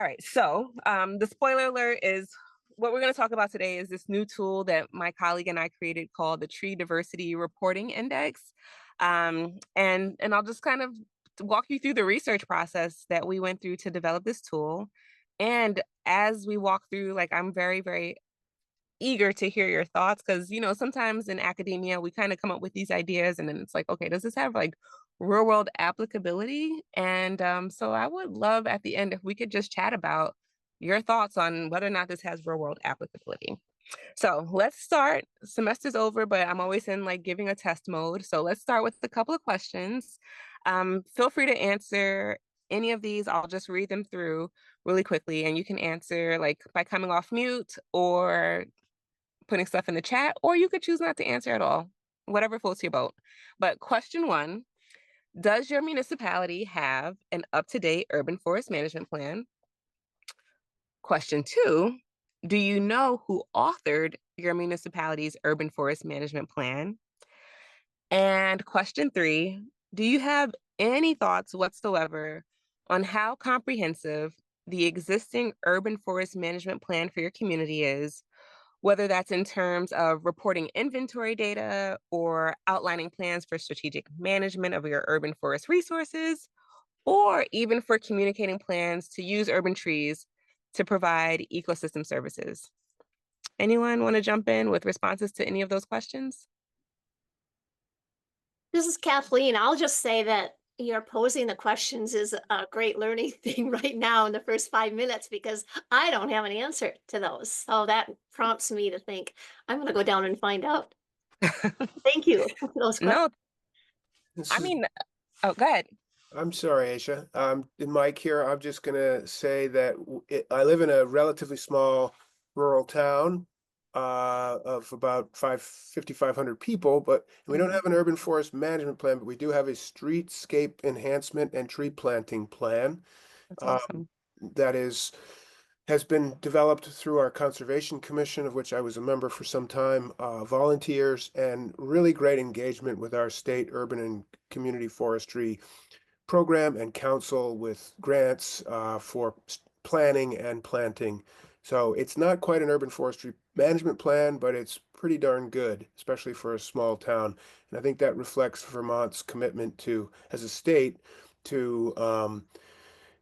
All right, so the spoiler alert is what we're going to talk about today is this new tool that my colleague and I created called the Tree Diversity Reporting Index. And I'll just kind of walk you through the research process that we went through to develop this tool. And as we walk through, like I'm very, very eager to hear your thoughts because sometimes in academia we kind of come up with these ideas and then it's like, okay, does this have like real world applicability? And so I would love at the end if we could just chat about your thoughts on whether or not this has real world applicability. So let's start. Semester's over, but I'm always in like giving a test mode. So let's start with a couple of questions. Feel free to answer any of these. I'll just read them through really quickly, and you can answer like by coming off mute or putting stuff in the chat, or you could choose not to answer at all, whatever floats your boat. But question one, does your municipality have an up-to-date urban forest management plan? Question two, do you know who authored your municipality's urban forest management plan? And question three, do you have any thoughts whatsoever on how comprehensive the existing urban forest management plan for your community is, whether that's in terms of reporting inventory data or outlining plans for strategic management of your urban forest resources, or even for communicating plans to use urban trees to provide ecosystem services? Anyone want to jump in with responses to any of those questions? This is Kathleen. I'll just say that you're posing the questions is a great learning thing right now in the first 5 minutes because I don't have an answer to those. So that prompts me to think I'm going to go down and find out. Thank you for those questions. No, This I is, mean, oh, go ahead. I'm sorry, Aisha. Mike here. I'm just gonna say that I live in a relatively small rural town of about 5,500 people, but we don't Mhm. have an urban forest management plan, but we do have a streetscape enhancement and tree planting plan. That's Um, awesome. that has been developed through our Conservation Commission, of which I was a member for some time, volunteers, and really great engagement with our state urban and community forestry program and council with grants for planning and planting. So it's not quite an urban forestry management plan, but it's pretty darn good, especially for a small town. And I think that reflects Vermont's commitment to, as a state, to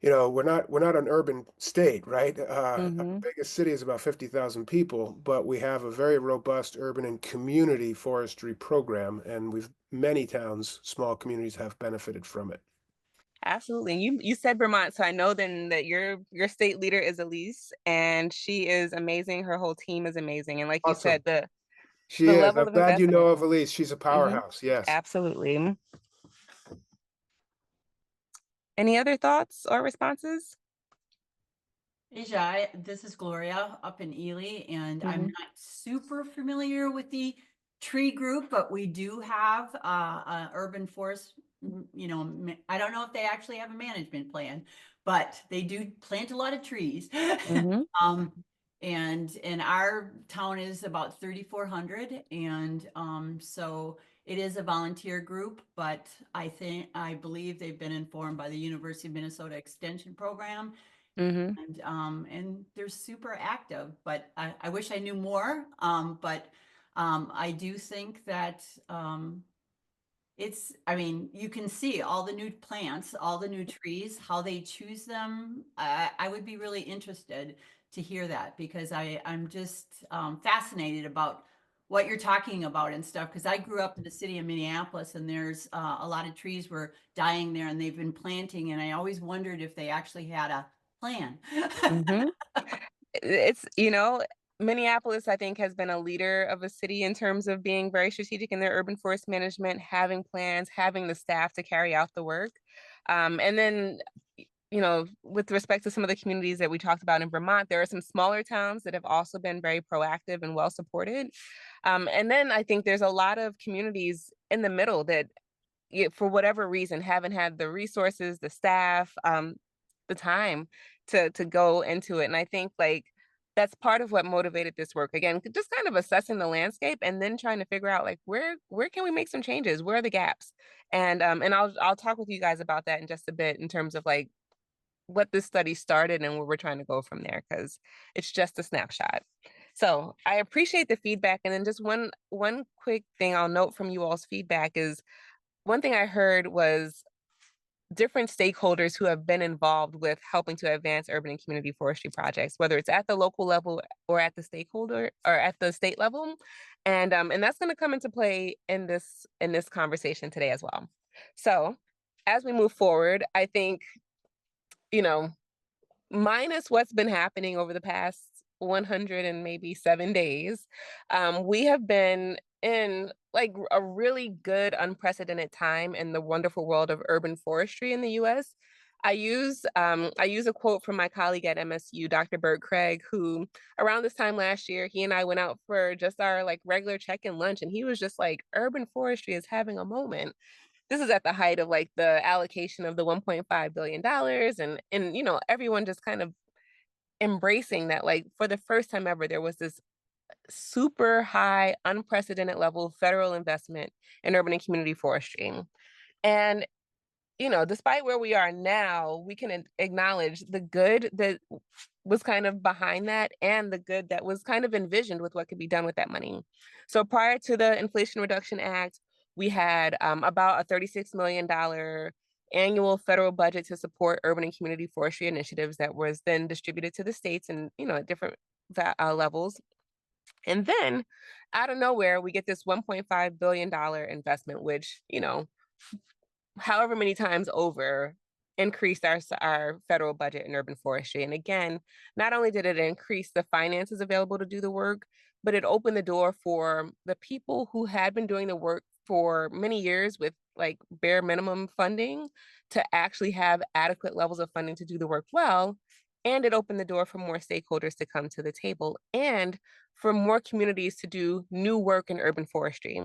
we're not an urban state, right? Our Hmm. biggest city is about 50,000 people, but we have a very robust urban and community forestry program, and we've many towns, small communities have benefited from it. Absolutely. And you said Vermont, so I know then that your state leader is Elise, and she is amazing. Her whole team is amazing, and like you said, Awesome. She the is. level I'm of glad you know investment. of Elise. She's a Hmm. powerhouse. Yes. Absolutely. Any other thoughts or responses? Asia, this is Gloria up in Ely, and I'm Hmm. not super familiar with the tree group, but we do have a urban forest. I don't know if they actually have a management plan, but they do plant a lot of trees. Hmm. Um, and our town is about 3,400, and so it is a volunteer group, but I believe they've been informed by the University of Minnesota Extension Program, Hmm. and they're super active, but I wish I knew more. But I do think that I mean, you can see all the new plants, all the new trees, how they choose them. I would be really interested to hear that because I'm just fascinated about what you're talking about and stuff. Because I grew up in the city of Minneapolis, and there's a lot of trees were dying there, and they've been planting. And I always wondered if they actually had a plan. Hmm. It's, Minneapolis, I think, has been a leader of a city in terms of being very strategic in their urban forest management, having plans, having the staff to carry out the work. And then, with respect to some of the communities that we talked about in Vermont, there are some smaller towns that have also been very proactive and well supported. And then I think there's a lot of communities in the middle that, for whatever reason, haven't had the resources, the staff, the time to go into it. And I think like that's part of what motivated this work. Again, just kind of assessing the landscape and then trying to figure out like where can we make some changes? Where are the gaps? And I'll talk with you guys about that in just a bit in terms of like what this study started and where we're trying to go from there, because it's just a snapshot. So I appreciate the feedback. And then just one quick thing I'll note from you all's feedback is one thing I heard was different stakeholders who have been involved with helping to advance urban and community forestry projects, whether it's at the local level or at the stakeholder or at the state level. And that's going to come into play in this conversation today as well. So as we move forward, I think, you know, minus what's been happening over the past 100 and maybe 7 days, we have been in like a really good, unprecedented time in the wonderful world of urban forestry in the US. I use a quote from my colleague at MSU, Dr. Bert Craig, who around this time last year, he and I went out for just our like regular check-in lunch, and he was just like, urban forestry is having a moment. This is at the height of like the allocation of the $1.5 billion, and everyone just kind of embracing that, like, for the first time ever there was this super high unprecedented level of federal investment in urban and community forestry. And despite where we are now, we can acknowledge the good that was kind of behind that and the good that was kind of envisioned with what could be done with that money. So prior to the Inflation Reduction Act, we had about a $36 million annual federal budget to support urban and community forestry initiatives that was then distributed to the states and, at different levels. And then out of nowhere, we get this $1.5 billion investment, which, however many times over increased our federal budget in urban forestry. And again, not only did it increase the finances available to do the work, but it opened the door for the people who had been doing the work for many years with like bare minimum funding to actually have adequate levels of funding to do the work well. And it opened the door for more stakeholders to come to the table and for more communities to do new work in urban forestry.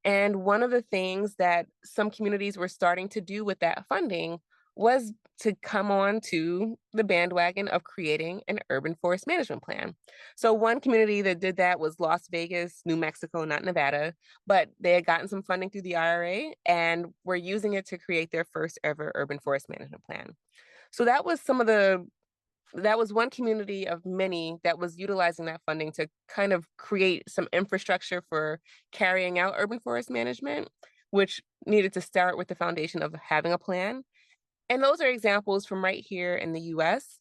And one of the things that some communities were starting to do with that funding was to come on to the bandwagon of creating an urban forest management plan. So one community that did that was Las Vegas, New Mexico, not Nevada, but they had gotten some funding through the IRA and were using it to create their first ever urban forest management plan. So that was one community of many that was utilizing that funding to kind of create some infrastructure for carrying out urban forest management, which needed to start with the foundation of having a plan. And those are examples from right here in the US.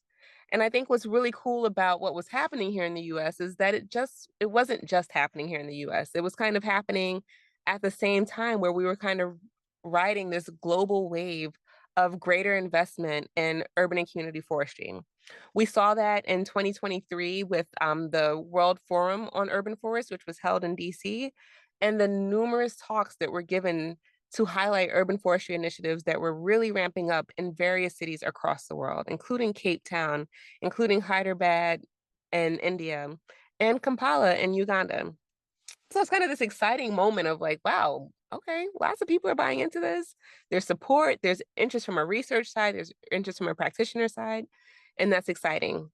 And I think what's really cool about what was happening here in the US is that it wasn't just happening here in the US. It was kind of happening at the same time where we were kind of riding this global wave of greater investment in urban and community forestry. We saw that in 2023 with the World Forum on Urban Forests, which was held in DC, and the numerous talks that were given to highlight urban forestry initiatives that were really ramping up in various cities across the world, including Cape Town, including Hyderabad in India, and Kampala in Uganda. So it's kind of this exciting moment of like, wow, okay, lots of people are buying into this. There's support, there's interest from a research side, there's interest from a practitioner side, and that's exciting.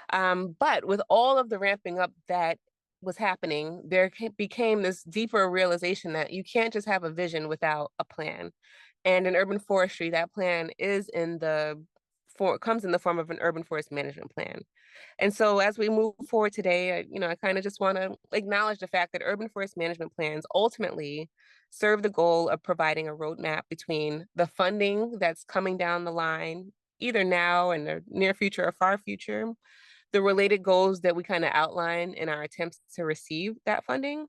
But with all of the ramping up that was happening, there became this deeper realization that you can't just have a vision without a plan. And in urban forestry, that plan comes in the form of an urban forest management plan. And so as we move forward today, I kind of just want to acknowledge the fact that urban forest management plans ultimately serve the goal of providing a roadmap between the funding that's coming down the line, either now in the near future or far future, the related goals that we kind of outline in our attempts to receive that funding,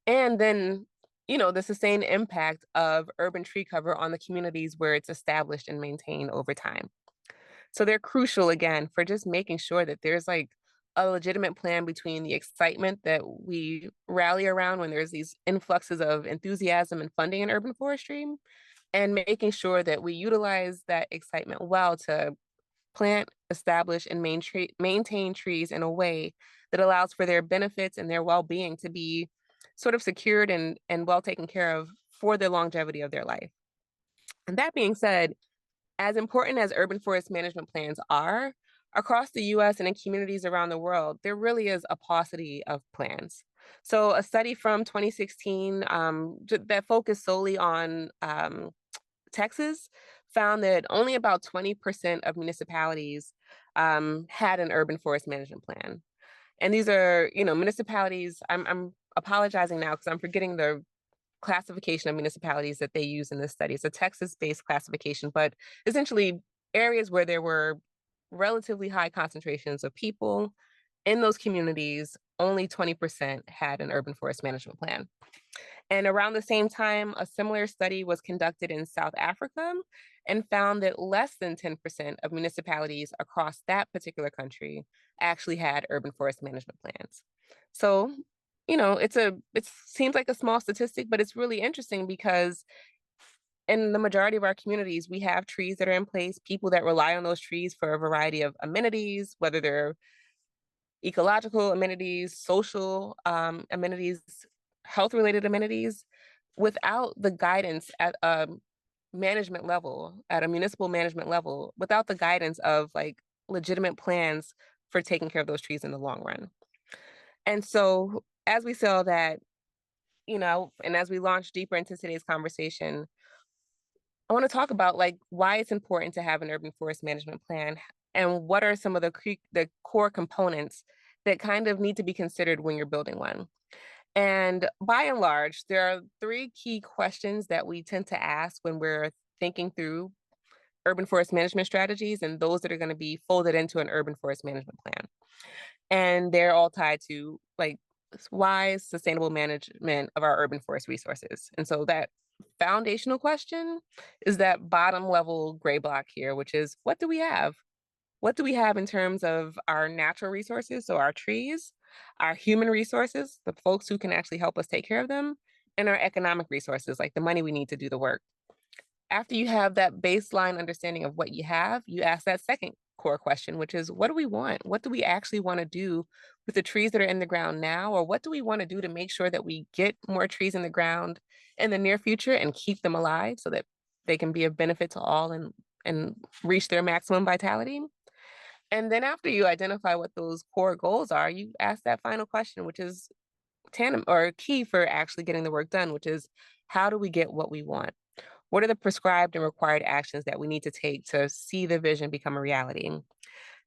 and then, the sustained impact of urban tree cover on the communities where it's established and maintained over time. So they're crucial again for just making sure that there's like a legitimate plan between the excitement that we rally around when there's these influxes of enthusiasm and funding in urban forestry, and making sure that we utilize that excitement well to plant, establish, and maintain trees in a way that allows for their benefits and their well-being to be sort of secured and well taken care of for the longevity of their life. And that being said, as important as urban forest management plans are, across the US and in communities around the world, there really is a paucity of plans. So a study from 2016 that focused solely on Texas found that only about 20% of municipalities had an urban forest management plan. And these are, municipalities. I'm apologizing now because I'm forgetting the classification of municipalities that they use in this study. It's a Texas-based classification, but essentially areas where there were relatively high concentrations of people in those communities, only 20% had an urban forest management plan. And around the same time, a similar study was conducted in South Africa and found that less than 10% of municipalities across that particular country actually had urban forest management plans. So, it seems like a small statistic, but it's really interesting because in the majority of our communities, we have trees that are in place, people that rely on those trees for a variety of amenities, whether they're ecological amenities, social amenities, health related amenities, without the guidance at a management level, at a municipal management level, without the guidance of like legitimate plans for taking care of those trees in the long run. And so, as we saw that, and as we launch deeper into today's conversation, I want to talk about like why it's important to have an urban forest management plan and what are some of the core components that kind of need to be considered when you're building one. And by and large, there are three key questions that we tend to ask when we're thinking through urban forest management strategies and those that are going to be folded into an urban forest management plan. And they're all tied to like wise, sustainable management of our urban forest resources. And so that foundational question is that bottom level gray block here, which is what do we have? What do we have in terms of our natural resources? So our trees, our human resources, the folks who can actually help us take care of them, and our economic resources, like the money we need to do the work. After you have that baseline understanding of what you have, you ask that second core question, which is what do we want? What do we actually want to do with the trees that are in the ground now? Or what do we want to do to make sure that we get more trees in the ground in the near future and keep them alive so that they can be of benefit to all and reach their maximum vitality? And then after you identify what those core goals are, you ask that final question, which is tandem or key for actually getting the work done, which is how do we get what we want? What are the prescribed and required actions that we need to take to see the vision become a reality?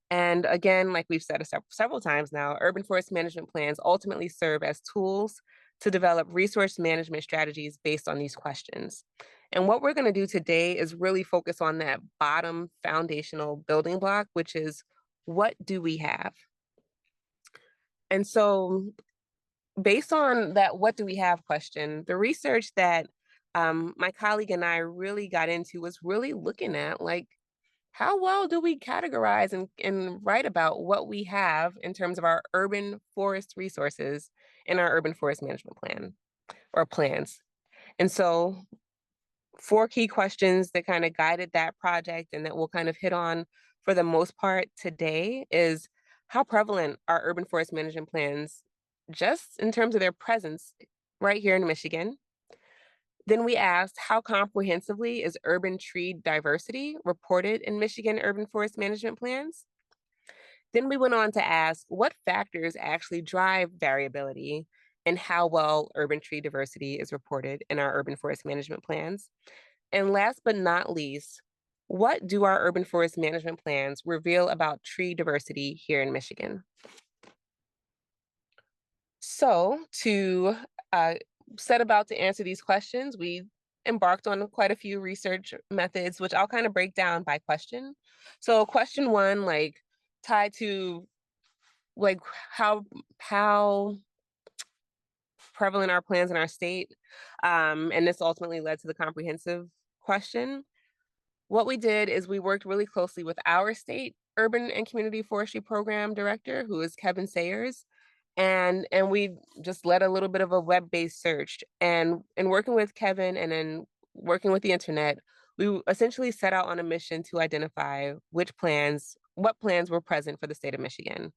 And again, like we've said several times now, urban forest management plans ultimately serve as tools to develop resource management strategies based on these questions. And what we're going to do today is really focus on that bottom foundational building block, which is what do we have? And so based on that, what do we have question, the research that my colleague and I really got into was really looking at like, how well do we categorize and write about what we have in terms of our urban forest resources in our urban forest management plan or plans? And so 4 key questions that kind of guided that project and that we'll kind of hit on for the most part today is how prevalent are urban forest management plans just in terms of their presence right here in Michigan? Then we asked how comprehensively is urban tree diversity reported in Michigan urban forest management plans? Then we went on to ask what factors actually drive variability and how well urban tree diversity is reported in our urban forest management plans. And last but not least, what do our urban forest management plans reveal about tree diversity here in Michigan? So to set about to answer these questions, we embarked on quite a few research methods, which I'll kind of break down by question. So question one, like tied to like how prevalent are plans in our state, and this ultimately led to the comprehensive question. What we did is we worked really closely with our state urban and community forestry program director, who is Kevin Sayers, and we just led a little bit of a web-based search. And in working with Kevin and then working with the internet, we essentially set out on a mission to identify what plans were present for the state of Michigan.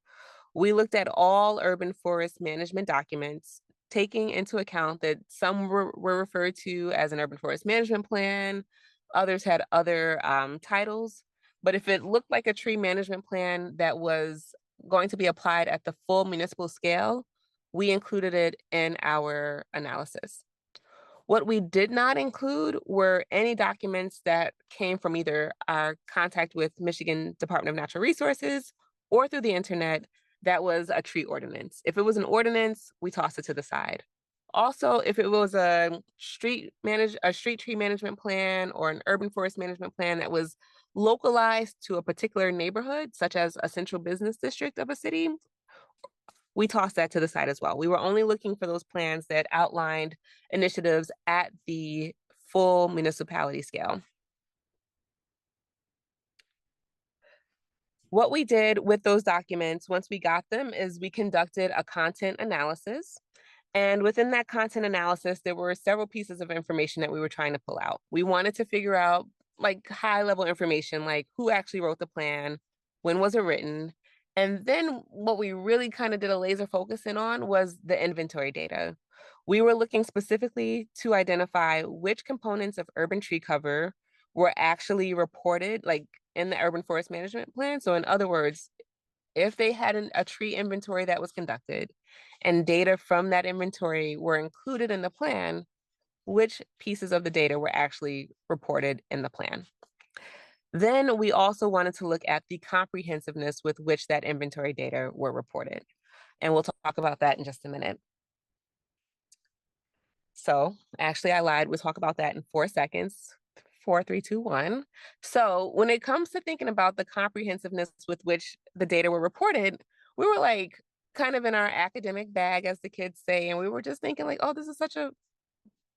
We looked at all urban forest management documents, taking into account that some were referred to as an urban forest management plan, others had other titles. But if it looked like a tree management plan that was going to be applied at the full municipal scale, we included it in our analysis. What we did not include were any documents that came from either our contact with Michigan Department of Natural Resources or through the internet that was a tree ordinance. If it was an ordinance, we tossed it to the side. Also, if it was a street tree management plan or an urban forest management plan that was localized to a particular neighborhood, such as a central business district of a city, we tossed that to the side as well. We were only looking for those plans that outlined initiatives at the full municipality scale. What we did with those documents once we got them is we conducted a content analysis. And within that content analysis, there were several pieces of information that we were trying to pull out. We wanted to figure out like high level information, like who actually wrote the plan, when was it written? And then what we really kind of did a laser focus in on was the inventory data. We were looking specifically to identify which components of urban tree cover were actually reported, like in the urban forest management plan. So in other words, if they had a tree inventory that was conducted and data from that inventory were included in the plan, which pieces of the data were actually reported in the plan. Then we also wanted to look at the comprehensiveness with which that inventory data were reported. And we'll talk about that in just a minute. So actually I lied, we'll talk about that in 4 seconds. 4, 3, 2, 1. So when it comes to thinking about the comprehensiveness with which the data were reported, we were like kind of in our academic bag, as the kids say, and we were just thinking like, oh, this is such a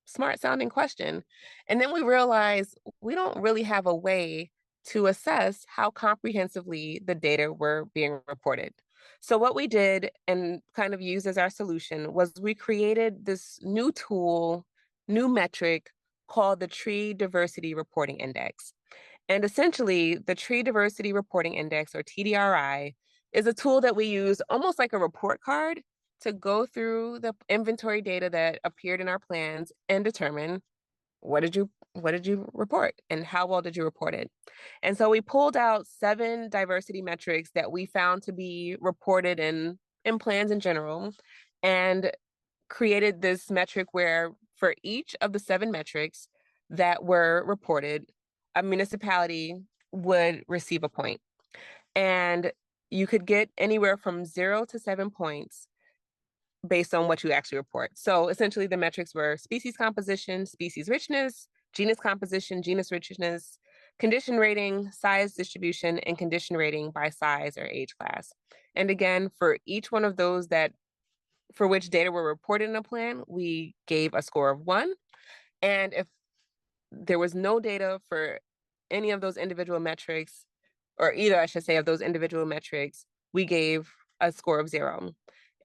smart sounding question. And then we realized we don't really have a way to assess how comprehensively the data were being reported. So what we did and kind of used as our solution was we created this new tool, new metric called the Tree Diversity Reporting Index. And essentially, the Tree Diversity Reporting Index, or TDRI, is a tool that we use almost like a report card to go through the inventory data that appeared in our plans and determine what did you report and how well did you report it. And so we pulled out 7 diversity metrics that we found to be reported in plans in general, and created this metric where for each of the 7 metrics that were reported, a municipality would receive a point. And you could get anywhere from 0 to 7 points based on what you actually report. So essentially the metrics were species composition, species richness, genus composition, genus richness, condition rating, size distribution, and condition rating by size or age class. And again, for each one of those that for which data were reported in a plan, we gave a score of 1. And if there was no data for any of those individual metrics, or either I should say of those individual metrics, we gave a score of 0.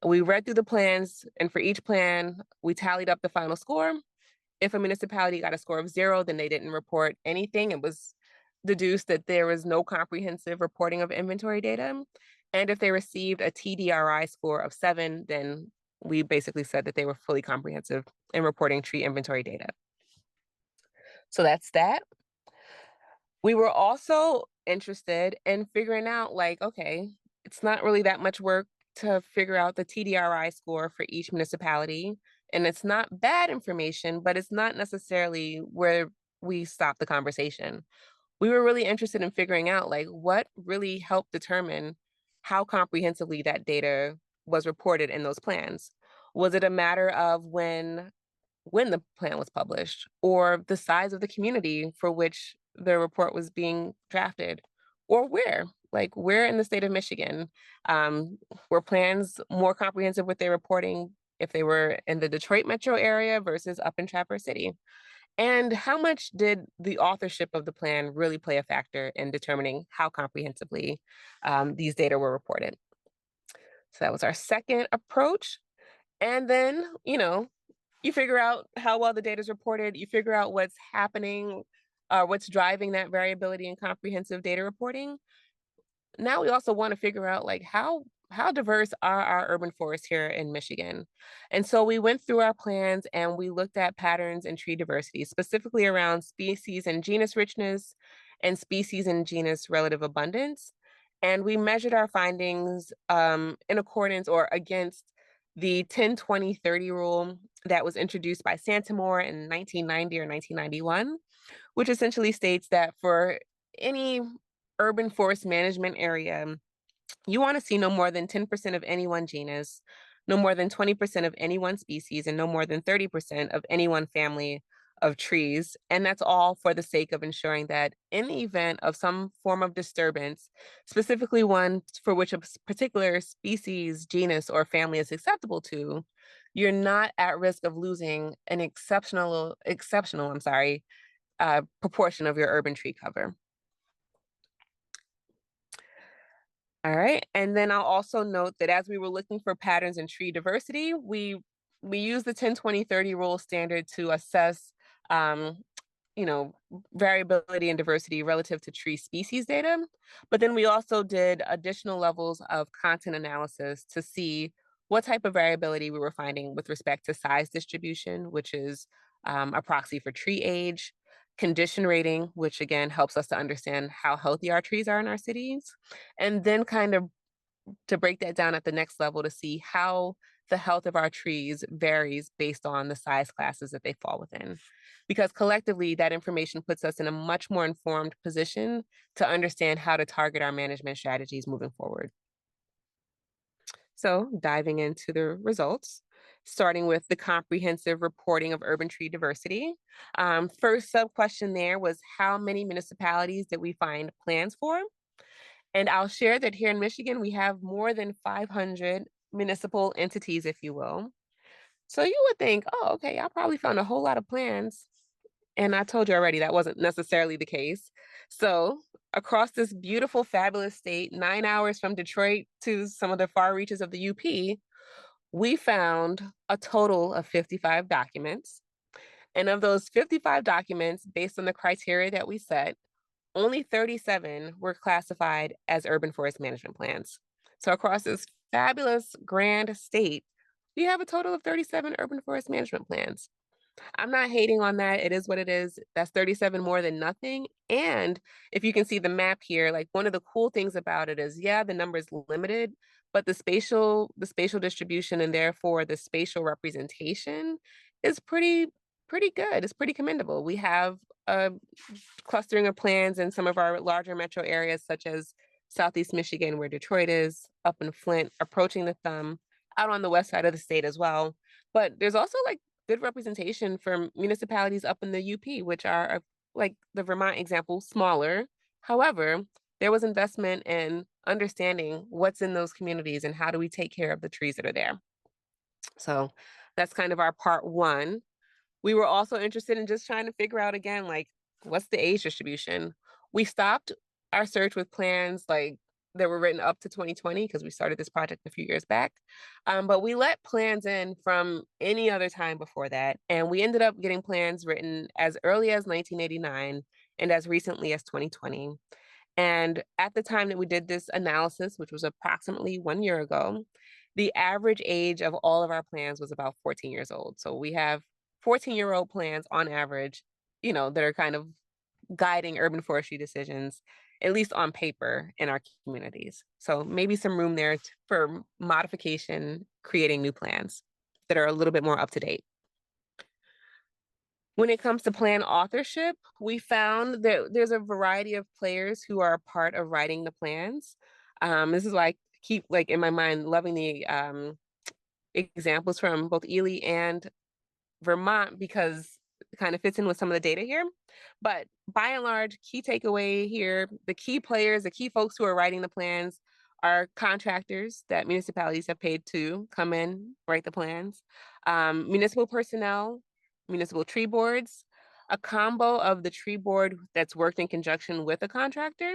We read through the plans, and for each plan, we tallied up the final score. If a municipality got a score of 0, then they didn't report anything. It was deduced that there was no comprehensive reporting of inventory data. And if they received a TDRI score of 7, then we basically said that they were fully comprehensive in reporting tree inventory data. So that's that. We were also interested in figuring out like, okay, it's not really that much work to figure out the TDRI score for each municipality. And it's not bad information, but it's not necessarily where we stop the conversation. We were really interested in figuring out like what really helped determine how comprehensively that data was reported in those plans. Was it a matter of when the plan was published, or the size of the community for which the report was being drafted, or where in the state of Michigan? Were plans more comprehensive with their reporting if they were in the Detroit metro area versus up in Traverse City? And how much did the authorship of the plan really play a factor in determining how comprehensively these data were reported? So that was our second approach. And then, you figure out how well the data is reported, you figure out what's happening, what's driving that variability in comprehensive data reporting. Now we also want to figure out like how diverse are our urban forests here in Michigan? And so we went through our plans and we looked at patterns in tree diversity, specifically around species and genus richness and species and genus relative abundance. And we measured our findings in accordance or against the 10-20-30 rule that was introduced by Santamore in 1990 or 1991, which essentially states that for any urban forest management area, you want to see no more than 10% of any one genus, no more than 20% of any one species, and no more than 30% of any one family of trees. And that's all for the sake of ensuring that in the event of some form of disturbance, specifically one for which a particular species, genus, or family is acceptable to, you're not at risk of losing an exceptional, proportion of your urban tree cover. All right, and then I'll also note that as we were looking for patterns in tree diversity, we use the 10-20-30 rule standard to assess, um, variability and diversity relative to tree species data. But then we also did additional levels of content analysis to see what type of variability we were finding with respect to size distribution, which is a proxy for tree age, condition rating, which again helps us to understand how healthy our trees are in our cities, and then kind of to break that down at the next level to see how the health of our trees varies based on the size classes that they fall within. Because collectively, that information puts us in a much more informed position to understand how to target our management strategies moving forward. So diving into the results, starting with the comprehensive reporting of urban tree diversity. First sub question there was how many municipalities did we find plans for? And I'll share that here in Michigan, we have more than 500 municipal entities, if you will. So you would think, oh, okay, I probably found a whole lot of plans. And I told you already that wasn't necessarily the case. So across this beautiful, fabulous state, 9 hours from Detroit to some of the far reaches of the UP, we found a total of 55 documents. And of those 55 documents, based on the criteria that we set, only 37 were classified as urban forest management plans. So across this fabulous grand state, we have a total of 37 urban forest management plans. I'm not hating on that. It is what it is. That's 37 more than nothing. And if you can see the map here, like one of the cool things about it is, yeah, the number is limited, but the spatial distribution and therefore the spatial representation is pretty good. It's pretty commendable. We have a clustering of plans in some of our larger metro areas, such as Southeast Michigan, where Detroit is, up in Flint, approaching the Thumb, out on the west side of the state as well. But there's also like good representation from municipalities up in the UP, which are like the Vermont example, smaller. However, there was investment in understanding what's in those communities and how do we take care of the trees that are there. So that's kind of our part one. We were also interested in just trying to figure out again, like, what's the age distribution? We stopped our search with plans like that were written up to 2020 because we started this project a few years back. But we let plans in from any other time before that. And we ended up getting plans written as early as 1989 and as recently as 2020. And at the time that we did this analysis, which was approximately 1 year ago, the average age of all of our plans was about 14 years old. So we have 14-year-old plans on average, that are kind of guiding urban forestry decisions, at least on paper in our communities. So maybe some room there for modification, creating new plans that are a little bit more up to date. When it comes to plan authorship, we found that there's a variety of players who are a part of writing the plans. This is why I keep like in my mind loving the examples from both Ely and Vermont because it kind of fits in with some of the data here. But by and large, key takeaway here, the key players, the key folks who are writing the plans are contractors that municipalities have paid to come in, write the plans, municipal personnel, municipal tree boards, a combo of the tree board that's worked in conjunction with a contractor.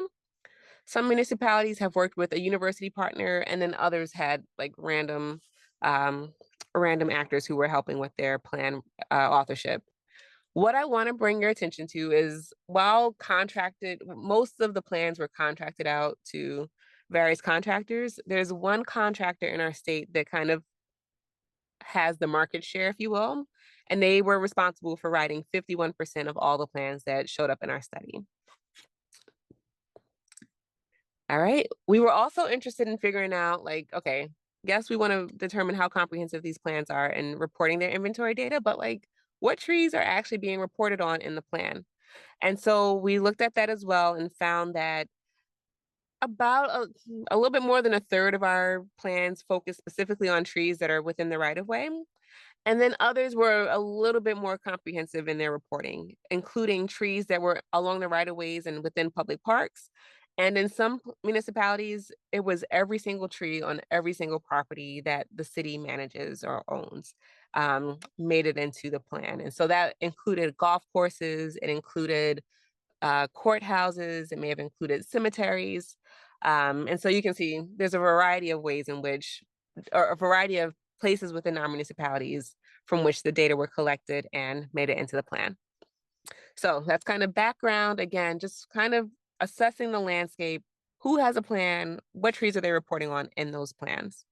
Some municipalities have worked with a university partner, and then others had like random actors who were helping with their plan authorship. What I want to bring your attention to is while most of the plans were contracted out to various contractors, there's one contractor in our state that kind of has the market share, if you will, and they were responsible for writing 51% of all the plans that showed up in our study. All right. We were also interested in figuring out like, okay, yes, we want to determine how comprehensive these plans are in reporting their inventory data, but like what trees are actually being reported on in the plan. And so we looked at that as well and found that about a little bit more than a third of our plans focus specifically on trees that are within the right of way. And then others were a little bit more comprehensive in their reporting, including trees that were along the right of ways and within public parks. And in some municipalities, it was every single tree on every single property that the city manages or owns made it into the plan. And so that included golf courses, it included courthouses, it may have included cemeteries. And so you can see there's a variety of ways in which, or a variety of places within our municipalities from which the data were collected and made it into the plan. So that's kind of background. Again, just kind of assessing the landscape, who has a plan, what trees are they reporting on in those plans.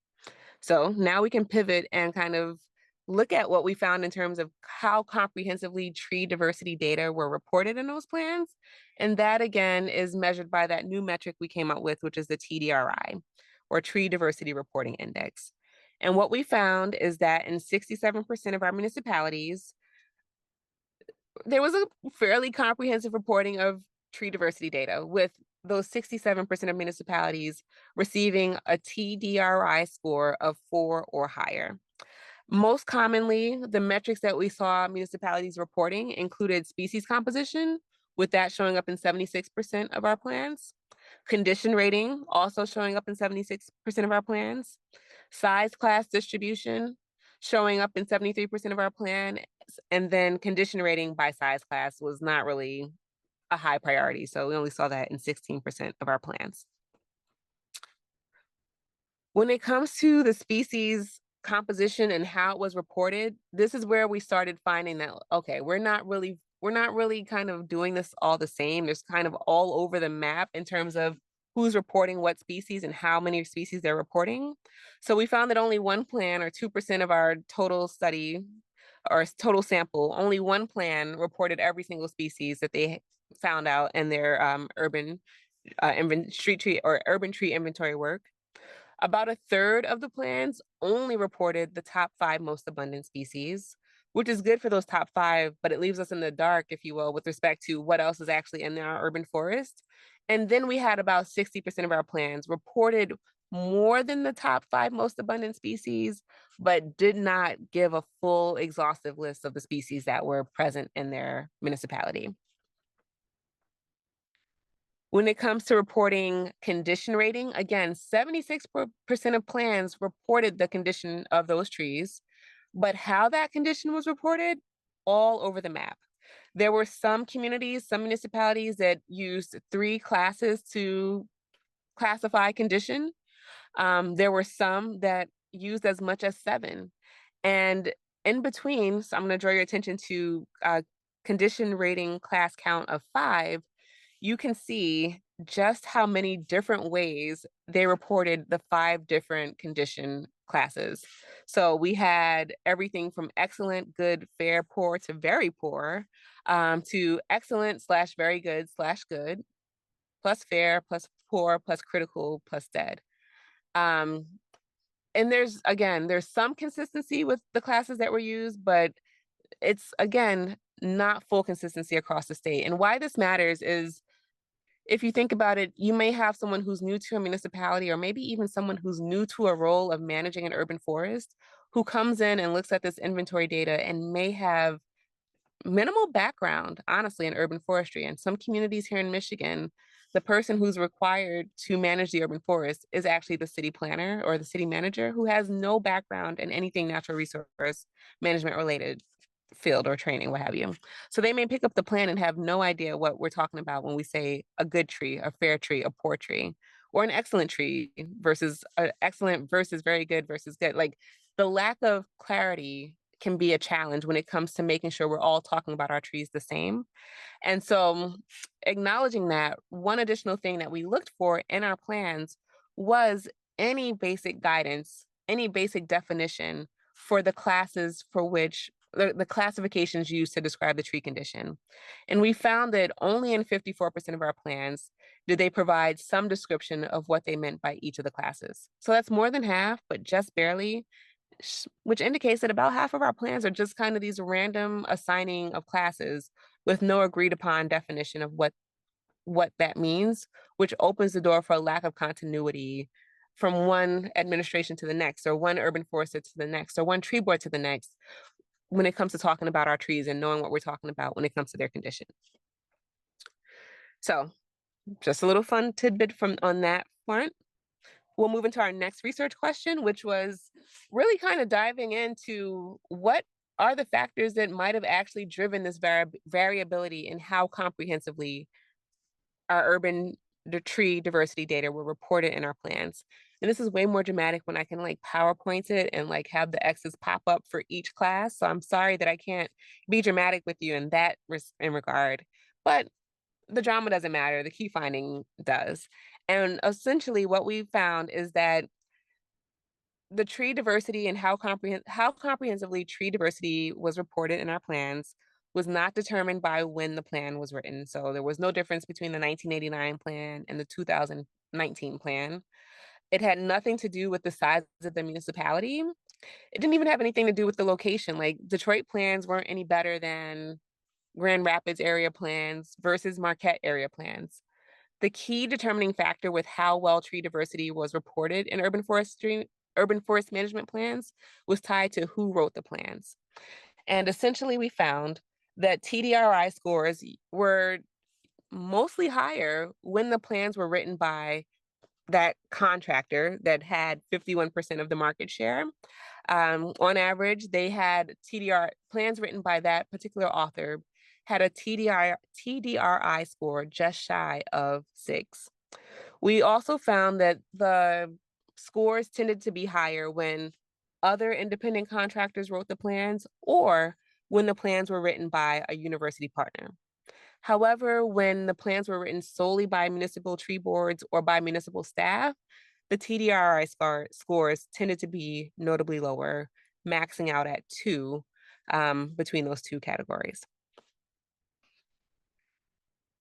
So now we can pivot and kind of look at what we found in terms of how comprehensively tree diversity data were reported in those plans. And that again is measured by that new metric we came up with, which is the TDRI, or Tree Diversity Reporting Index. And what we found is that in 67% of our municipalities, there was a fairly comprehensive reporting of tree diversity data, with those 67% of municipalities receiving a TDRI score of 4 or higher. Most commonly, the metrics that we saw municipalities reporting included species composition, with that showing up in 76% of our plans. Condition rating also showing up in 76% of our plans. Size class distribution showing up in 73% of our plan. And then condition rating by size class was not really a high priority. So we only saw that in 16% of our plans. When it comes to the species composition and how it was reported, this is where we started finding that, okay, we're not really kind of doing this all the same. There's kind of all over the map in terms of who's reporting what species and how many species they're reporting. So we found that only one plan, or 2% of our total study or total sample, only one plan reported every single species that they found out in their urban street tree or urban tree inventory work. About a third of the plans only reported the top 5 most abundant species, which is good for those top 5, but it leaves us in the dark, if you will, with respect to what else is actually in our urban forest. And then we had about 60% of our plans reported more than the top 5 most abundant species, but did not give a full exhaustive list of the species that were present in their municipality. When it comes to reporting condition rating, again, 76% of plans reported the condition of those trees, but how that condition was reported, all over the map. There were some communities, some municipalities that used 3 classes to classify condition. There were some that used as much as 7. And in between, so I'm going to draw your attention to condition rating class count of 5. You can see just how many different ways they reported the 5 different condition classes. So we had everything from excellent, good, fair, poor to very poor, to excellent / very good / good, plus fair, plus poor, plus critical, plus dead. Um, and there's some consistency with the classes that were used, but it's again not full consistency across the state. And why this matters is, if you think about it, you may have someone who's new to a municipality, or maybe even someone who's new to a role of managing an urban forest, who comes in and looks at this inventory data and may have minimal background, honestly, in urban forestry. In some communities here in Michigan, the person who's required to manage the urban forest is actually the city planner or the city manager, who has no background in anything natural resource management related, field or training, what have you. So they may pick up the plan and have no idea what we're talking about when we say a good tree, a fair tree, a poor tree, or an excellent tree versus excellent versus very good versus good. Like, the lack of clarity can be a challenge when it comes to making sure we're all talking about our trees the same. And so acknowledging that, one additional thing that we looked for in our plans was any basic guidance, any basic definition for the classes for which the classifications used to describe the tree condition. And we found that only in 54% of our plans Did they provide some description of what they meant by each of the classes? So that's more than half, but just barely, which indicates that about half of our plans are just kind of these random assigning of classes with no agreed upon definition of what that means, which opens the door for a lack of continuity from one administration to the next, or one urban forester to the next, or one tree board to the next, when it comes to talking about our trees and knowing what we're talking about when it comes to their condition. So just a little fun tidbit from on that front. We'll move into our next research question, which was really kind of diving into what are the factors that might have actually driven this variability in how comprehensively our the tree diversity data were reported in our plans. And this is way more dramatic when I can like PowerPoint it and like have the X's pop up for each class. So I'm sorry that I can't be dramatic with you in that in regard, but the drama doesn't matter. The key finding does. And essentially what we found is that the tree diversity and how comprehensively tree diversity was reported in our plans was not determined by when the plan was written. So there was no difference between the 1989 plan and the 2019 plan. It had nothing to do with the size of the municipality. It didn't even have anything to do with the location. Like Detroit plans weren't any better than Grand Rapids area plans versus Marquette area plans. The key determining factor with how well tree diversity was reported in urban forest management plans was tied to who wrote the plans. And essentially we found that TDRI scores were mostly higher when the plans were written by that contractor that had 51% of the market share. On average, they had TDR plans written by that particular author had a TDRI score just shy of 6. We also found that the scores tended to be higher when other independent contractors wrote the plans or when the plans were written by a university partner. However, when the plans were written solely by municipal tree boards or by municipal staff, the TDRI scores tended to be notably lower, maxing out at 2 between those two categories.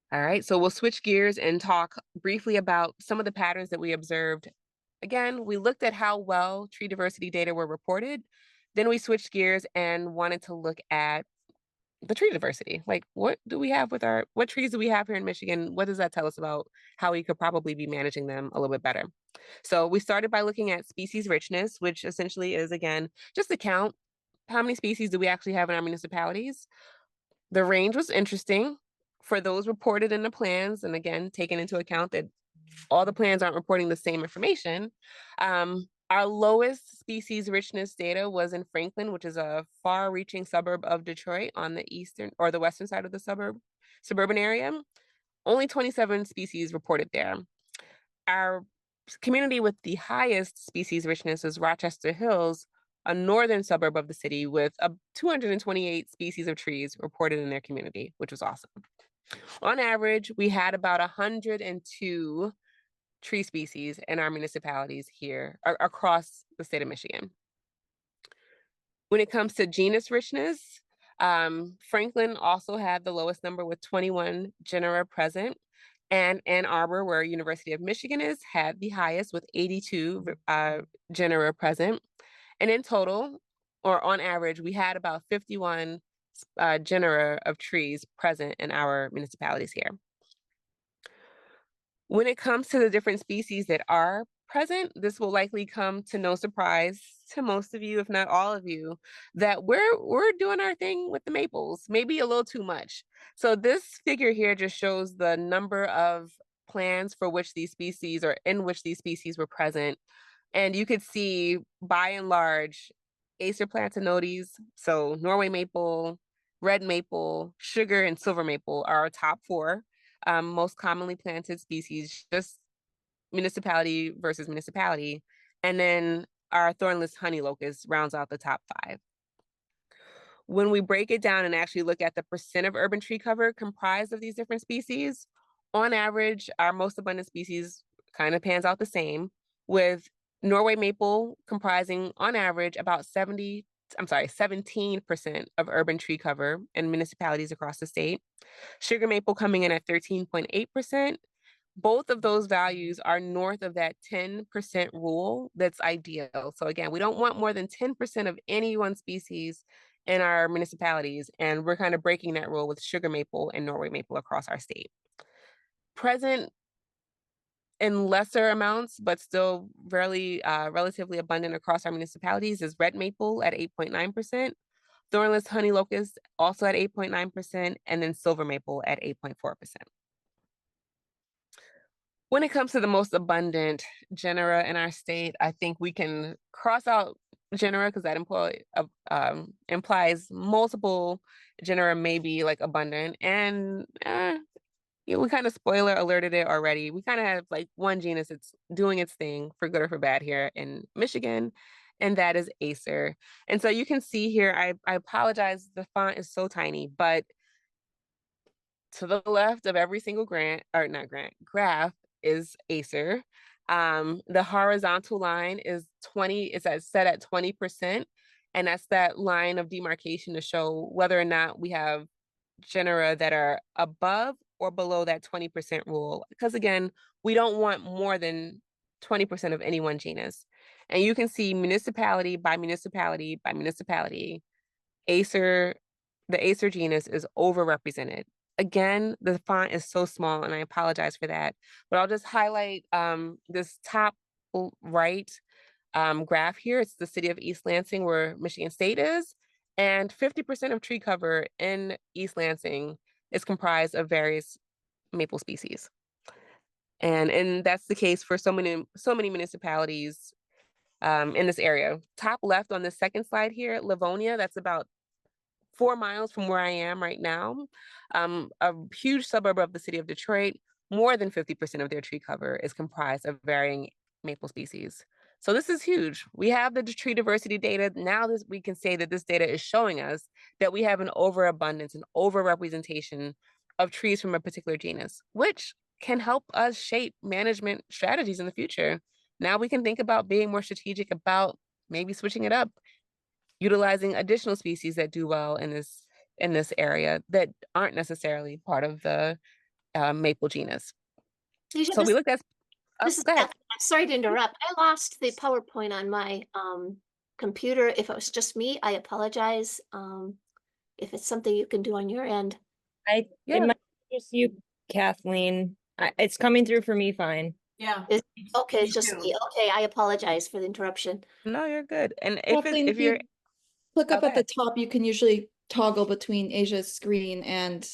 All right, so we'll switch gears and talk briefly about some of the patterns that we observed. Again, we looked at how well tree diversity data were reported. Then we switched gears and wanted to look at the tree diversity. Like, what trees do we have here in Michigan? What does that tell us about how we could probably be managing them a little bit better? So we started by looking at species richness, which essentially is, again, just to count how many species do we actually have in our municipalities. The range was interesting for those reported in the plans, and again, taking into account that all the plans aren't reporting the same information. Our lowest species richness data was in Franklin, which is a far-reaching suburb of Detroit on the eastern or the western side of the suburban area. Only 27 species reported there. Our community with the highest species richness is Rochester Hills, a northern suburb of the city with 228 species of trees reported in their community, which was awesome. On average, we had about 102 tree species in our municipalities here across the state of Michigan. When it comes to genus richness, Franklin also had the lowest number with 21 genera present, and Ann Arbor, where University of Michigan is, had the highest with 82 genera present. And in total, or on average, we had about 51 genera of trees present in our municipalities here. When it comes to the different species that are present, this will likely come to no surprise to most of you, if not all of you, that we're doing our thing with the maples, maybe a little too much. So this figure here just shows the number of plants for which these species or in which these species were present. And you could see by and large, Acer plantanodes, so Norway maple, red maple, sugar, and silver maple are our top 4 most commonly planted species, just municipality versus municipality. And then our thornless honey locust rounds out the top 5. When we break it down and actually look at the percent of urban tree cover comprised of these different species, on average, our most abundant species kind of pans out the same, with Norway maple comprising on average about 17% of urban tree cover in municipalities across the state. Sugar maple coming in at 13.8%, both of those values are north of that 10% rule that's ideal. So again, we don't want more than 10% of any one species in our municipalities, and we're kind of breaking that rule with sugar maple and Norway maple across our state. Present in lesser amounts, but still relatively abundant across our municipalities is red maple at 8.9%, thornless honey locust also at 8.9%, and then silver maple at 8.4%. When it comes to the most abundant genera in our state, I think we can cross out genera because that implies multiple genera may be like abundant. And we kind of spoiler alerted it already. We kind of have like one genus that's doing its thing for good or for bad here in Michigan, and that is Acer. And so you can see here, I apologize, the font is so tiny, but to the left of every single graph is Acer. The horizontal line is 20, set at 20%. And that's that line of demarcation to show whether or not we have genera that are above or below that 20% rule. Because again, we don't want more than 20% of any one genus. And you can see municipality by municipality by municipality, Acer, the Acer genus is overrepresented. Again, the font is so small and I apologize for that, but I'll just highlight this top right graph here. It's the city of East Lansing where Michigan State is, and 50% of tree cover in East Lansing is comprised of various maple species. And that's the case for so many municipalities in this area. Top left on the second slide here, Livonia, that's about 4 miles from where I am right now, a huge suburb of the city of Detroit. More than 50% of their tree cover is comprised of varying maple species. So this is huge. We have the tree diversity data. Now we can say that this data is showing us that we have an overabundance and overrepresentation of trees from a particular genus, which can help us shape management strategies in the future. Now we can think about being more strategic about maybe switching it up, utilizing additional species that do well in this area that aren't necessarily part of the maple genus. Deja, So we looked at. this is Go ahead. Kathleen. I'm sorry to interrupt. I lost the PowerPoint on my computer. If it was just me, I apologize. If it's something you can do on your end. It Yeah. might be just you, Kathleen. It's coming through for me fine. Yeah. Okay, Me it's just too. me. Okay, I apologize for the interruption. No, you're good. And Kathleen, if you're click up go at the ahead. top, you can usually toggle between Asia's screen and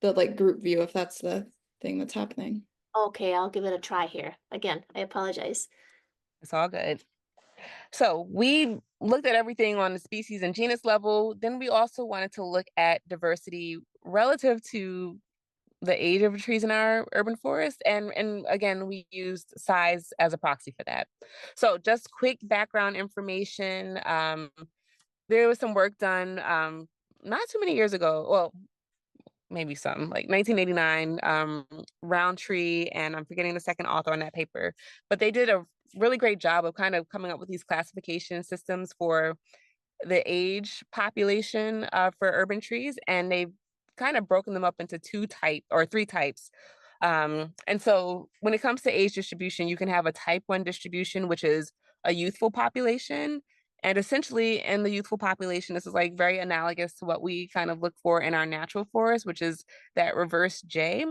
the like group view if that's the thing that's happening. Okay, I'll give it a try here. Again, I apologize. It's all good. So we looked at everything on the species and genus level. Then we also wanted to look at diversity relative to the age of trees in our urban forest. And again, we used size as a proxy for that. So just quick background information. There was some work done not too many years ago. Well, maybe some, like 1989, Roundtree, and I'm forgetting the second author on that paper, but they did a really great job of kind of coming up with these classification systems for the age population for urban trees, and they've kind of broken them up into three types. And so when it comes to age distribution, you can have a type 1 distribution, which is a youthful population. And essentially in the youthful population, this is like very analogous to what we kind of look for in our natural forest, which is that reverse J,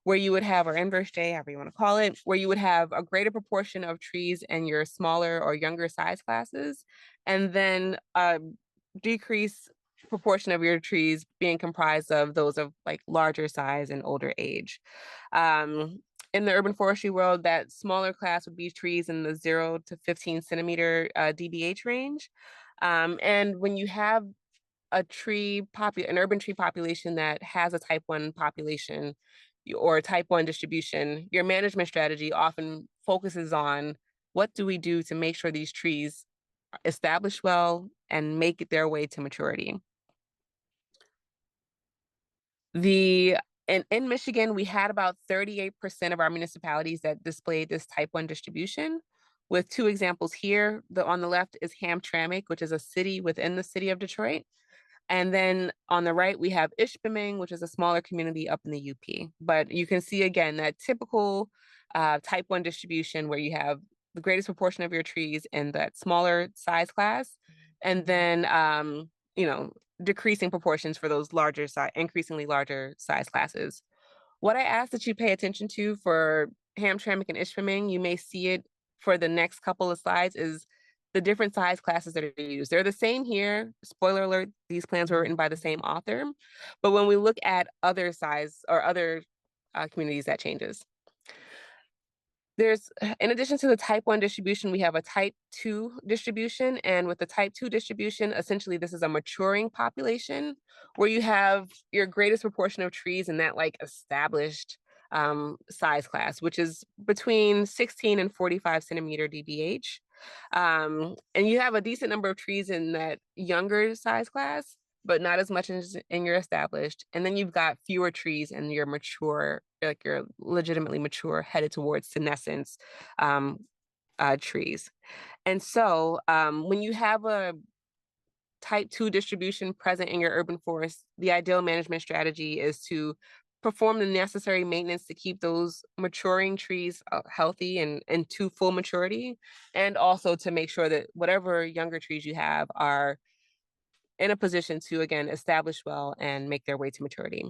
where you would have, or inverse J, however you want to call it, where you would have a greater proportion of trees in your smaller or younger size classes, and then a decrease proportion of your trees being comprised of those of like larger size and older age. In the urban forestry world, that smaller class would be trees in the 0 to 15 centimeter dBH range. And when you have an urban tree population that has a type 1 population or a type 1 distribution, your management strategy often focuses on what do we do to make sure these trees establish well and make it their way to maturity. In Michigan, we had about 38% of our municipalities that displayed this type 1 distribution, with 2 examples here. On the left is Hamtramck, which is a city within the city of Detroit. And then on the right, we have Ishpeming, which is a smaller community up in the UP. But you can see again that typical type 1 distribution where you have the greatest proportion of your trees in that smaller size class, and then decreasing proportions for those larger size, increasingly larger size classes. What I ask that you pay attention to for Hamtramck and Ishpeming, you may see it for the next couple of slides, is the different size classes that are used. They're the same here. Spoiler alert, these plans were written by the same author. But when we look at other size or other communities, that changes. There's, in addition to the type 1 distribution, we have a type 2 distribution. And with the type 2 distribution, essentially this is a maturing population where you have your greatest proportion of trees in that like established size class, which is between 16 and 45 centimeter dBH. And you have a decent number of trees in that younger size class, but not as much as in your established. And then you've got fewer trees in your mature, like your legitimately mature, headed towards senescence trees. And so when you have a type 2 distribution present in your urban forest, the ideal management strategy is to perform the necessary maintenance to keep those maturing trees healthy and to full maturity, and also to make sure that whatever younger trees you have are in a position to, again, establish well and make their way to maturity.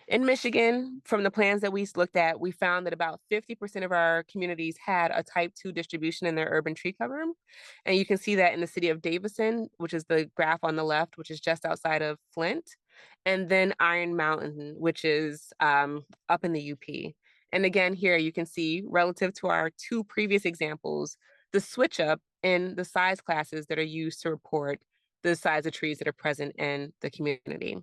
In Michigan, from the plans that we looked at, we found that about 50% of our communities had a type 2 distribution in their urban tree cover. And you can see that in the city of Davison, which is the graph on the left, which is just outside of Flint, and then Iron Mountain, which is up in the UP. And again, here you can see, relative to our 2 previous examples, the switch up in the size classes that are used to report the size of trees that are present in the community.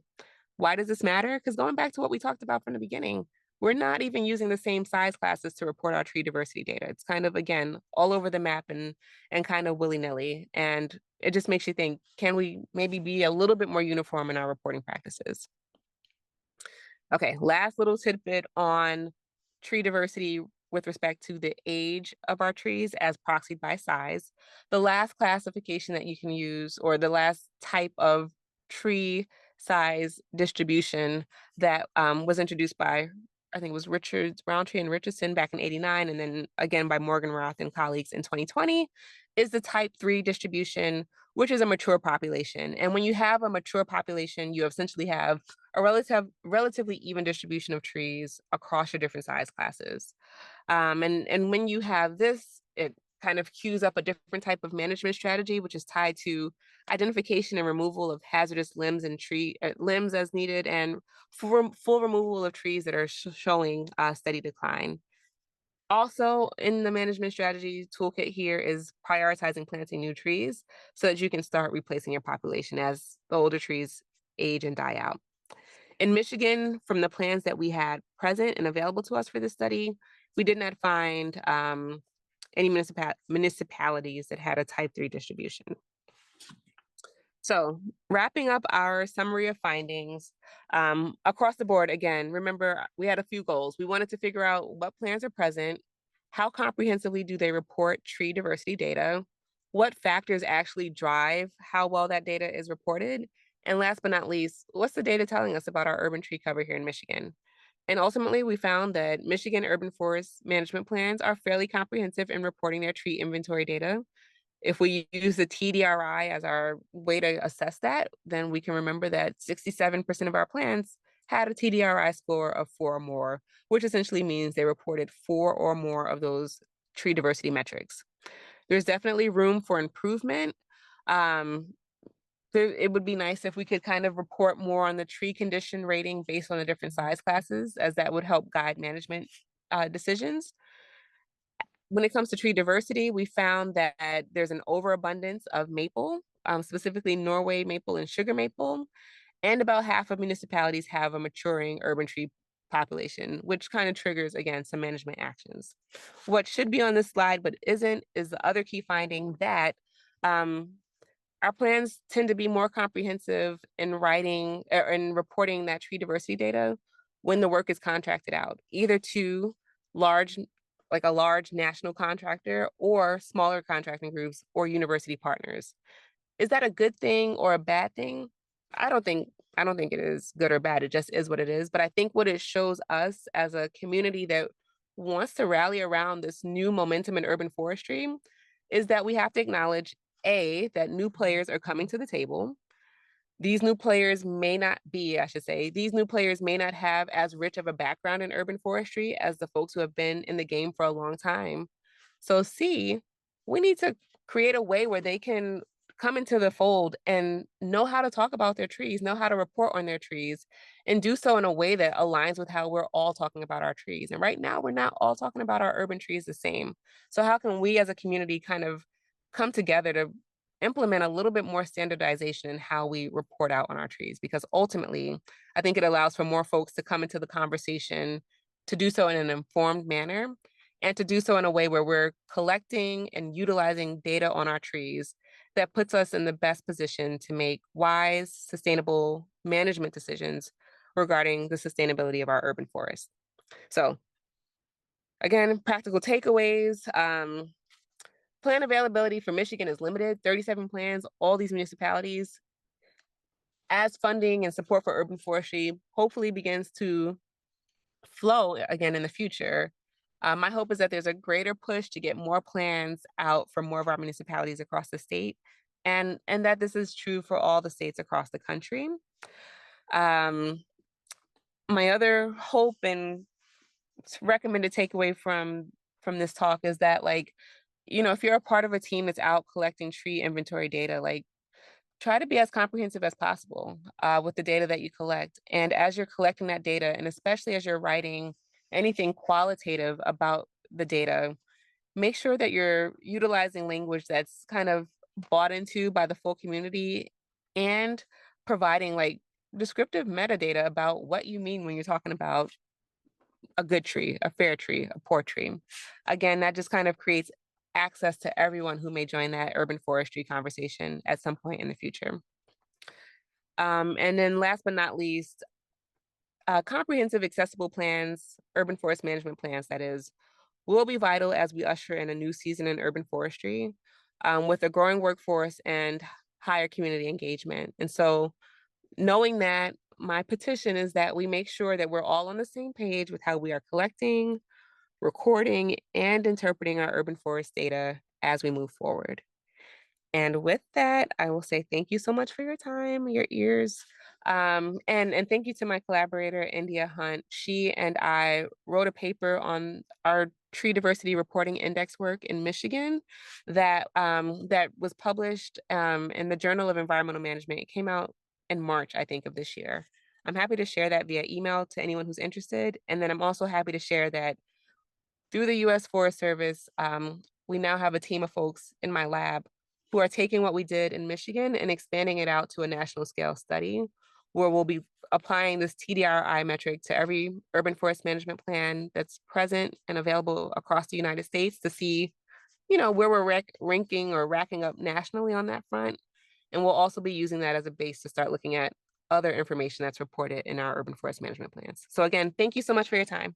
Why does this matter? Because going back to what we talked about from the beginning, we're not even using the same size classes to report our tree diversity data. It's kind of, again, all over the map and kind of willy-nilly. And it just makes you think, can we maybe be a little bit more uniform in our reporting practices? Okay, last little tidbit on tree diversity with respect to the age of our trees as proxied by size. The last classification that you can use, or the last type of tree size distribution that was introduced by, I think it was Richards, Roundtree and Richardson back in '89, and then again by Morgan Roth and colleagues in 2020, is the type 3 distribution, which is a mature population. And when you have a mature population, you essentially have a relatively even distribution of trees across your different size classes. And when you have this, it kind of cues up a different type of management strategy, which is tied to identification and removal of hazardous limbs and limbs as needed, and full removal of trees that are showing steady decline. Also, in the management strategy toolkit here is prioritizing planting new trees so that you can start replacing your population as the older trees age and die out. In Michigan, from the plans that we had present and available to us for this study, we did not find any municipalities that had a type 3 distribution. So wrapping up our summary of findings, across the board, again, remember, we had a few goals. We wanted to figure out what plans are present, how comprehensively do they report tree diversity data, what factors actually drive how well that data is reported, and last but not least, what's the data telling us about our urban tree cover here in Michigan? And ultimately, we found that Michigan urban forest management plans are fairly comprehensive in reporting their tree inventory data. If we use the TDRI as our way to assess that, then we can remember that 67% of our plans had a TDRI score of 4 or more, which essentially means they reported 4 or more of those tree diversity metrics. There's definitely room for improvement. It would be nice if we could kind of report more on the tree condition rating based on the different size classes, as that would help guide management decisions. When it comes to tree diversity, we found that there's an overabundance of maple, specifically Norway maple and sugar maple, and about half of municipalities have a maturing urban tree population, which kind of triggers, again, some management actions. What should be on this slide but isn't is the other key finding that our plans tend to be more comprehensive in writing or in reporting that tree diversity data when the work is contracted out, either to a large national contractor or smaller contracting groups or university partners. Is that a good thing or a bad thing? I don't think it is good or bad. It just is what it is. But I think what it shows us as a community that wants to rally around this new momentum in urban forestry is that we have to acknowledge A, that new players are coming to the table. These new players may not be, I should say, these new players may not have as rich of a background in urban forestry as the folks who have been in the game for a long time. So C, we need to create a way where they can come into the fold and know how to talk about their trees, know how to report on their trees, and do so in a way that aligns with how we're all talking about our trees. And right now, we're not all talking about our urban trees the same. So how can we as a community kind of come together to implement a little bit more standardization in how we report out on our trees? Because ultimately, I think it allows for more folks to come into the conversation, to do so in an informed manner, and to do so in a way where we're collecting and utilizing data on our trees that puts us in the best position to make wise, sustainable management decisions regarding the sustainability of our urban forests. So again, practical takeaways. Plan availability for Michigan is limited, 37 plans, all these municipalities. As funding and support for urban forestry hopefully begins to flow again in the future, my hope is that there's a greater push to get more plans out from more of our municipalities across the state, and that this is true for all the states across the country. My other hope and recommended takeaway from this talk is that, like, if you're a part of a team that's out collecting tree inventory data, like, try to be as comprehensive as possible with the data that you collect. And as you're collecting that data, and especially as you're writing anything qualitative about the data, make sure that you're utilizing language that's kind of bought into by the full community, and providing like descriptive metadata about what you mean when you're talking about a good tree, a fair tree, a poor tree. Again, that just kind of creates access to everyone who may join that urban forestry conversation at some point in the future. And then last but not least, comprehensive accessible plans, urban forest management plans, that is, will be vital as we usher in a new season in urban forestry with a growing workforce and higher community engagement. And so knowing that, my petition is that we make sure that we're all on the same page with how we are collecting, recording, and interpreting our urban forest data as we move forward. And with that, I will say thank you so much for your time, your ears, and thank you to my collaborator, India Hunt. She and I wrote a paper on our tree diversity reporting index work in Michigan that that was published in the Journal of Environmental Management. It came out in March, I think, of this year. I'm happy to share that via email to anyone who's interested. And then I'm also happy to share that through the U.S. Forest Service, we now have a team of folks in my lab who are taking what we did in Michigan and expanding it out to a national scale study where we'll be applying this TDRI metric to every urban forest management plan that's present and available across the United States to see, where we're ranking or racking up nationally on that front. And we'll also be using that as a base to start looking at other information that's reported in our urban forest management plans. So again, thank you so much for your time.